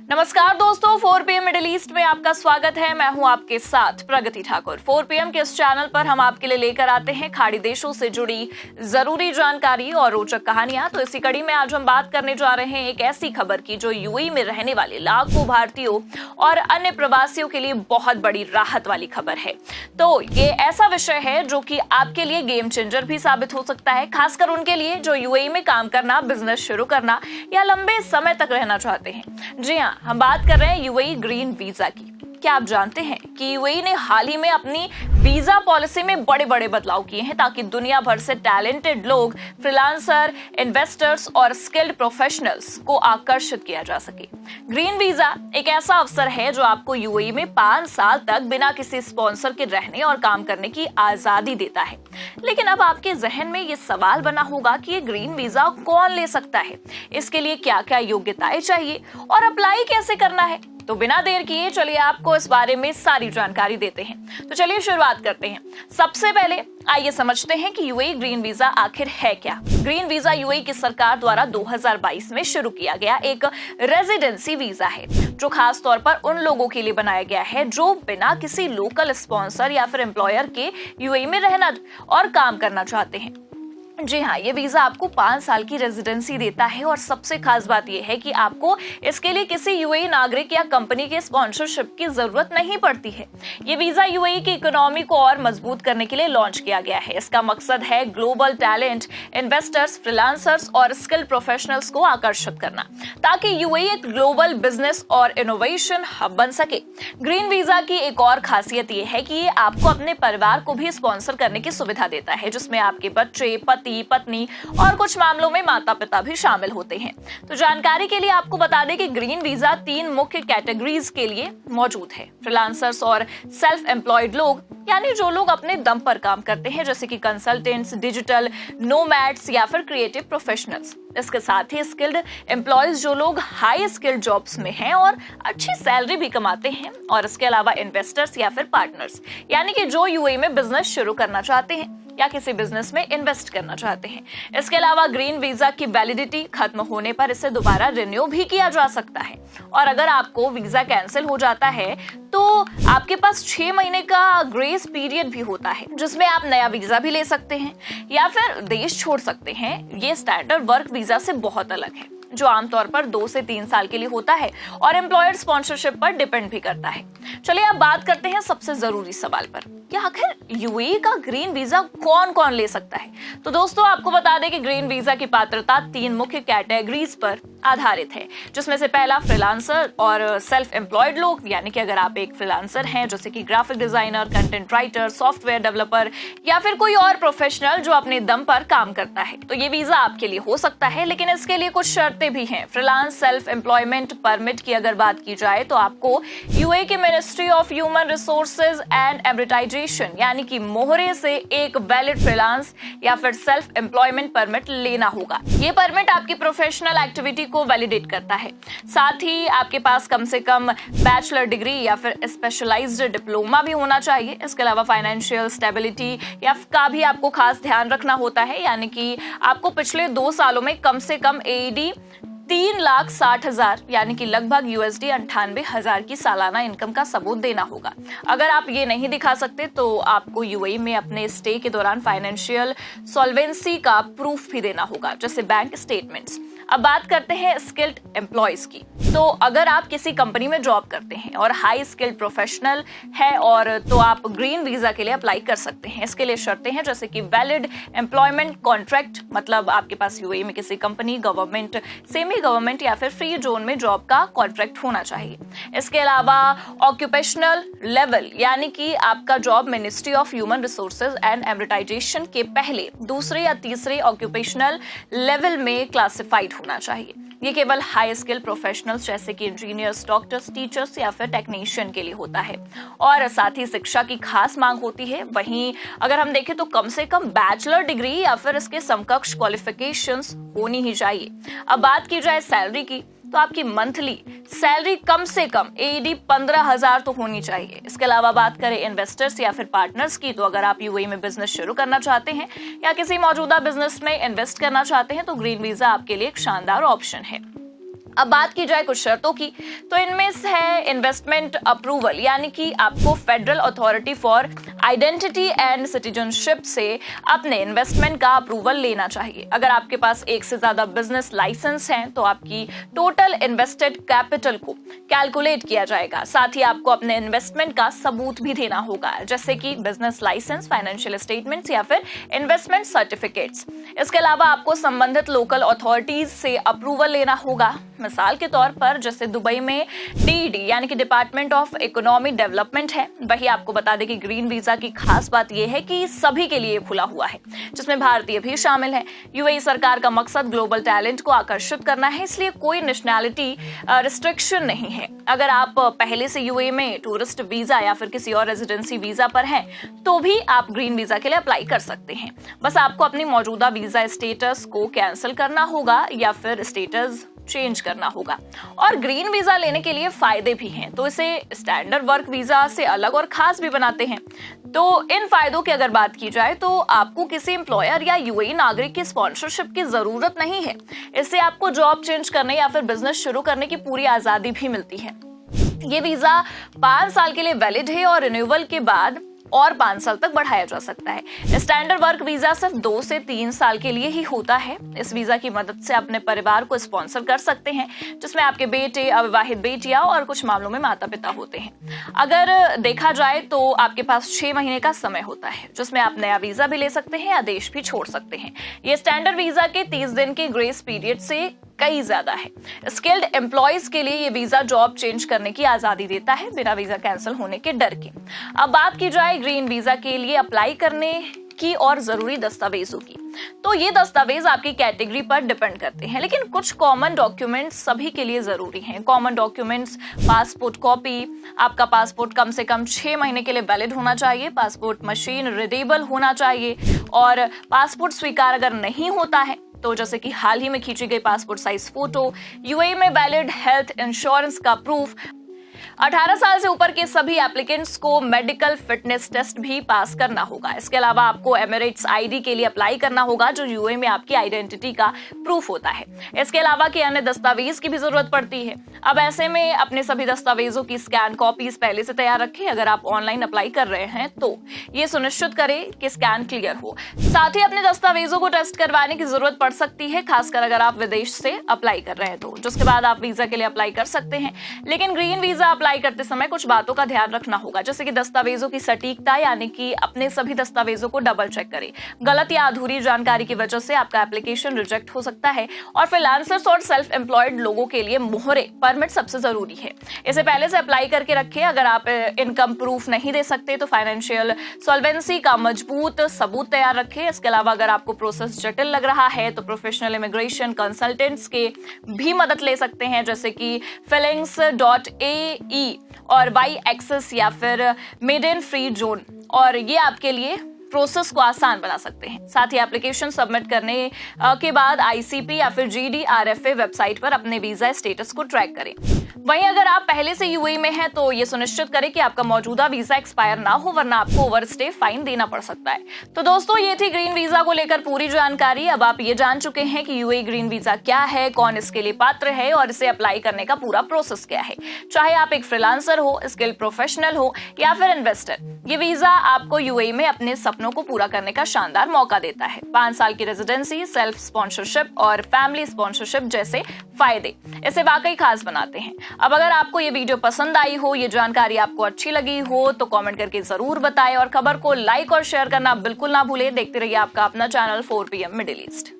नमस्कार दोस्तों, 4 PM middle east में आपका स्वागत है। मैं हूं आपके साथ प्रगति ठाकुर। 4 PM के इस चैनल पर हम आपके लिए लेकर आते हैं खाड़ी देशों से जुड़ी जरूरी जानकारी और रोचक कहानियां। तो इसी कड़ी में आज हम बात करने जा रहे हैं एक ऐसी खबर की जो यूएई में रहने वाले लाखों भारतीयों और अन्य प्रवासियों के लिए बहुत बड़ी राहत वाली खबर है। तो ये ऐसा विषय है जो कि आपके लिए गेम चेंजर भी साबित हो सकता है, खासकर उनके लिए जो यूएई में काम करना, बिजनेस शुरू करना या लंबे समय तक रहना चाहते हैं। जी हाँ, हम बात कर रहे हैं यूएई ग्रीन वीजा की। क्या आप जानते हैं कि यूएई ने हाल ही में अपनी वीजा पॉलिसी में बड़े बड़े बदलाव किए हैं ताकि दुनिया भर से टैलेंटेड लोग, फ्रीलांसर, इन्वेस्टर्स और स्किल्ड प्रोफेशनल्स को आकर्षित किया जा सके। ग्रीन वीजा एक ऐसा अवसर है जो आपको यूएई में 5 साल तक बिना किसी स्पॉन्सर के रहने और काम करने की आजादी देता है। लेकिन अब आपके जहन में ये सवाल बना होगा कि ये ग्रीन वीजा कौन ले सकता है, इसके लिए क्या क्या योग्यताएं चाहिए और अप्लाई कैसे करना है। तो बिना देर किए चलिए आपको इस बारे में सारी जानकारी देते हैं। तो चलिए शुरुआत करते हैं। सबसे पहले आइए समझते हैं कि यूएई ग्रीन वीजा आखिर है क्या। ग्रीन वीजा यूएई की सरकार द्वारा 2022 में शुरू किया गया एक रेजिडेंसी वीजा है जो खास तौर पर उन लोगों के लिए बनाया गया है जो बिना किसी लोकल स्पॉन्सर या फिर एम्प्लॉयर के यूएई में रहना और काम करना चाहते हैं। जी हाँ, ये वीजा आपको 5 साल की रेजिडेंसी देता है और सबसे खास बात यह है कि आपको इसके लिए किसी यूएई नागरिक या कंपनी के स्पॉन्सरशिप की जरूरत नहीं पड़ती है। ये वीजा यूएई की इकोनॉमी को और मजबूत करने के लिए लॉन्च किया गया है। इसका मकसद है ग्लोबल टैलेंट, इन्वेस्टर्स, फ्रीलांसर्स और स्किल्ड प्रोफेशनल्स को आकर्षित करना ताकि यूएई एक ग्लोबल बिजनेस और इनोवेशन हब बन सके। ग्रीन वीजा की एक और खासियत ये है कि ये आपको अपने परिवार को भी स्पॉन्सर करने की सुविधा देता है, जिसमें आपके बच्चे, पत्नी और कुछ मामलों में माता पिता भी शामिल होते हैं। तो जानकारी के लिए आपको बता दें कि ग्रीन वीजा 3 मुख्य कैटेगरीज के लिए मौजूद है। फ्रीलांसर्स और सेल्फ एम्प्लॉयड लोग, यानी जो लोग अपने दम पर काम करते हैं, जैसे कि कंसल्टेंट्स, डिजिटल नोमैड्स या फिर क्रिएटिव प्रोफेशनल्स। इसके साथ ही स्किल्ड एम्प्लॉयज, जो लोग हाई स्किल्ड जॉब्स में हैं और अच्छी सैलरी भी कमाते हैं। और इसके अलावा इन्वेस्टर्स या फिर पार्टनर्स, यानी कि जो यूएई में बिजनेस शुरू करना चाहते हैं या किसी बिजनेस में इन्वेस्ट करना चाहते हैं। इसके अलावा ग्रीन वीजा की वैलिडिटी खत्म होने पर इसे दोबारा रिन्यू भी किया जा सकता है। और अगर आपको वीजा कैंसिल हो जाता है तो आपके पास 6 महीने का ग्रेस पीरियड भी होता है, जिसमें आप नया वीजा भी ले सकते हैं या फिर देश छोड़ सकते हैं। ये स्टैंडर्ड वर्क वीजा से बहुत अलग है, जो आमतौर पर 2 से 3 साल के लिए होता है और एम्प्लॉयर स्पॉन्सरशिप पर डिपेंड भी करता है। चलिए अब बात करते हैं सबसे जरूरी सवाल पर कि आखिर यूएई का ग्रीन वीजा कौन कौन ले सकता है। तो दोस्तों, आपको बता दें कि ग्रीन वीजा की पात्रता 3 मुख्य कैटेगरीज पर आधारित है, जिसमें से पहला फ्रीलांसर और सेल्फ एम्प्लॉयड लोग, यानी कि अगर आप एक फ्रीलांसर हैं जैसे कि graphic designer, content writer, software developer या फिर कोई और प्रोफेशनल जो अपने दम पर काम करता है, तो ये वीजा आपके लिए हो सकता है। लेकिन इसके लिए कुछ शर्तें भी हैं। फ्रीलांस सेल्फ एम्प्लॉयमेंट परमिट की अगर बात की जाए तो आपको यूएई के ministry of human resources and advertisation, यानी कि मोहरे से एक वैलिड फ्रीलांस या फिर सेल्फ एम्प्लॉयमेंट परमिट लेना होगा। ये परमिट आपकी प्रोफेशनल एक्टिविटी को वैलिडेट करता है। साथ ही आपके पास कम से कम बैचलर डिग्री या फिर स्पेशलाइज्ड डिप्लोमा भी होना चाहिए। इसके अलावा फाइनेंशियल स्टेबिलिटी या का भी आपको खास ध्यान रखना होता है, यानी कि आपको पिछले 2 सालों में कम से कम एडी 3,60,000 यानी कि लगभग USD 98,000 की सालाना इनकम का सबूत देना होगा। अगर आप ये नहीं दिखा सकते तो आपको यूएई में अपने स्टे के दौरान फाइनेंशियल सॉल्वेंसी का प्रूफ भी देना होगा, जैसे बैंक स्टेटमेंट्स। अब बात करते हैं स्किल्ड एम्प्लॉयज की। तो अगर आप किसी कंपनी में जॉब करते हैं और हाई स्किल्ड प्रोफेशनल है और तो आप ग्रीन वीजा के लिए अप्लाई कर सकते हैं। इसके लिए शर्तें हैं जैसे कि वैलिड एम्प्लॉयमेंट कॉन्ट्रैक्ट, मतलब आपके पास यूएई में किसी कंपनी, गवर्नमेंट, सेमी गवर्नमेंट या फिर फ्री जोन में जॉब का कॉन्ट्रैक्ट होना चाहिए। इसके अलावा ऑक्यूपेशनल लेवल, यानी कि आपका job ministry of human resources and advertisation के पहले, दूसरे या तीसरे ऑक्यूपेशनल लेवल में क्लासिफाइड होना चाहिए। ये केवल हाई स्किल प्रोफेशनल्स जैसे कि इंजीनियर्स, डॉक्टर्स, टीचर्स या फिर टेक्नीशियन के लिए होता है। और साथ ही शिक्षा की खास मांग होती है। वहीं अगर हम देखें तो कम से कम बैचलर डिग्री या फिर इसके समकक्ष क्वालिफिकेशंस होनी ही चाहिए। अब बात की जाए सैलरी की, तो आपकी मंथली सैलरी कम से कम एडी 15,000 तो होनी चाहिए। इसके अलावा बात करें इन्वेस्टर्स या फिर पार्टनर्स की, तो अगर आप यूएई में बिजनेस शुरू करना चाहते हैं या किसी मौजूदा बिजनेस में इन्वेस्ट करना चाहते हैं तो ग्रीन वीजा आपके लिए एक शानदार ऑप्शन है। अब बात की जाए कुछ शर्तों की, तो इनमें से है इन्वेस्टमेंट अप्रूवल, यानी कि आपको federal authority for identity and citizenship से अपने इन्वेस्टमेंट का अप्रूवल लेना चाहिए। अगर आपके पास एक से ज्यादा बिजनेस लाइसेंस हैं तो आपकी टोटल इन्वेस्टेड कैपिटल को कैलकुलेट किया जाएगा। साथ ही आपको अपने इन्वेस्टमेंट का सबूत भी देना होगा, जैसे कि बिजनेस लाइसेंस, फाइनेंशियल स्टेटमेंट्स या फिर इन्वेस्टमेंट सर्टिफिकेट्स। इसके अलावा आपको संबंधित लोकल अथॉरिटीज से अप्रूवल लेना होगा। मिसाल के तौर पर जैसे दुबई में DED यानी कि डिपार्टमेंट ऑफ इकोनॉमिक डेवलपमेंट है। वही आपको बता दें कि ग्रीन वीजा की खास बात यह है कि सभी के लिए खुला हुआ है, जिसमें भारतीय भी शामिल है। UAE सरकार का मकसद ग्लोबल टैलेंट को आकर्षित करना है, इसलिए कोई नेशनैलिटी रिस्ट्रिक्शन नहीं है। अगर आप पहले से UAE में टूरिस्ट वीजा या फिर किसी और रेजिडेंसी वीजा पर हैं तो भी आप ग्रीन वीजा के लिए अप्लाई कर सकते हैं। बस आपको अपनी मौजूदा वीजा स्टेटस को कैंसिल करना होगा या फिर स्टेटस चेंज करना होगा। और ग्रीन वीजा लेने के लिए फायदे भी हैं, तो इसे स्टैंडर्ड वर्क वीजा से अलग और खास भी बनाते हैं। तो इन फायदों की अगर बात की जाए तो आपको किसी एम्प्लॉयर या UAE नागरिक की स्पॉन्सरशिप की जरूरत नहीं है। इससे आपको जॉब चेंज करने या फिर बिजनेस शुरू करने की पूरी आजादी भी मिलती है। ये वीजा 5 साल के लिए वैलिड है और रिन्यूअल के बाद और 5 साल तक बढ़ाया जा सकता है। स्टैंडर्ड वर्क वीजा सिर्फ 2 से 3 साल के लिए ही होता है। इस वीजा की मदद से अपने परिवार को स्पॉन्सर कर सकते हैं, जिसमें आपके बेटे, अविवाहित बेटियां और कुछ मामलों में माता पिता होते हैं। अगर देखा जाए तो आपके पास 6 महीने का समय होता है, जिसमें आप नया वीजा भी ले सकते हैं या देश भी छोड़ सकते हैं। ये स्टैंडर्ड वीजा के 30 दिन के ग्रेस पीरियड से कई ज्यादा है। स्किल्ड एम्प्लॉयज के लिए ये वीजा जॉब चेंज करने की आजादी देता है, बिना वीजा कैंसिल होने के डर के। अब बात की जाए ग्रीन वीजा के लिए अप्लाई करने की और जरूरी दस्तावेजों की, तो ये दस्तावेज आपकी कैटेगरी पर डिपेंड करते हैं, लेकिन कुछ कॉमन डॉक्यूमेंट्स सभी के लिए जरूरी हैं। कॉमन डॉक्यूमेंट्स: पासपोर्ट कॉपी, आपका पासपोर्ट कम से कम 6 महीने के लिए वैलिड होना चाहिए, पासपोर्ट मशीन रीडेबल होना चाहिए, और पासपोर्ट स्वीकार अगर नहीं होता है तो जैसे कि हाल ही में खींची गई पासपोर्ट साइज फोटो, UAE में वैलिड हेल्थ इंश्योरेंस का प्रूफ, 18 साल से ऊपर के सभी एप्लीकेंट्स को मेडिकल फिटनेस टेस्ट भी पास करना होगा। इसके अलावा आपको एमिरेट्स ID के लिए अप्लाई करना होगा, जो UAE में आपकी आइडेंटिटी का प्रूफ होता है। इसके अलावा के अन्य दस्तावेज की भी जरूरत पड़ती है। अब ऐसे में अपने सभी दस्तावेजों की स्कैन कॉपीज पहले से तैयार रखें। अगर आप ऑनलाइन अप्लाई कर रहे हैं तो ये सुनिश्चित करें कि स्कैन क्लियर हो। साथ ही अपने दस्तावेजों को टेस्ट करवाने की जरूरत पड़ सकती है, खासकर अगर आप विदेश से अप्लाई कर रहे हैं तो, जिसके बाद आप वीजा के लिए अप्लाई कर सकते हैं। लेकिन ग्रीन वीजा अप्लाई करते समय कुछ बातों का ध्यान रखना होगा, जैसे कि दस्तावेजों की सटीकता, यानी कि अपने सभी दस्तावेजों को डबल चेक करें। गलत या अधूरी जानकारी की वजह से आपका एप्लीकेशन रिजेक्ट हो सकता है। और फ्रीलांसर्स और सेल्फ एम्प्लॉयड लोगों के लिए मोहरे परमिट सबसे जरूरी है, इसे पहले से अप्लाई करके रखें। अगर आप इनकम प्रूफ नहीं दे सकते तो फाइनेंशियल सॉल्वेंसी का मजबूत सबूत तैयार रखें। इसके अलावा अगर आपको प्रोसेस जटिल लग रहा है तो प्रोफेशनल इमिग्रेशन कंसल्टेंट्स के भी मदद ले सकते हैं, जैसे कि fillings.ae और Y एक्सेस या फिर मेड इन फ्री जोन, और ये आपके लिए प्रोसेस को आसान बना सकते हैं। साथ ही एप्लीकेशन सबमिट करने के बाद ICP या फिर GDRFA वेबसाइट पर अपने वीजा स्टेटस को ट्रैक करें। वहीं अगर आप पहले से UAE में हैं तो ये सुनिश्चित करें कि आपका मौजूदा वीजा एक्सपायर ना हो, वरना आपको ओवरस्टे फाइन देना पड़ सकता है। तो दोस्तों, ये थी ग्रीन वीजा को लेकर पूरी जानकारी। अब आप ये जान चुके हैं कि UAE ग्रीन वीजा क्या है, कौन इसके लिए पात्र है और इसे अप्लाई करने का पूरा प्रोसेस क्या है। चाहे आप एक फ्रीलांसर हो, स्किल्ड प्रोफेशनल हो या फिर इन्वेस्टर, ये वीजा आपको UAE में अपने सपनों को पूरा करने का शानदार मौका देता है। 5 साल की रेजिडेंसी, सेल्फ स्पॉन्सरशिप और फैमिली स्पॉन्सरशिप जैसे फायदे इसे वाकई खास बनाते हैं। अब अगर आपको ये वीडियो पसंद आई हो, ये जानकारी आपको अच्छी लगी हो, तो कमेंट करके जरूर बताएं और खबर को लाइक और शेयर करना बिल्कुल ना भूलें। देखते रहिए आपका अपना चैनल 4PM मिडिल ईस्ट।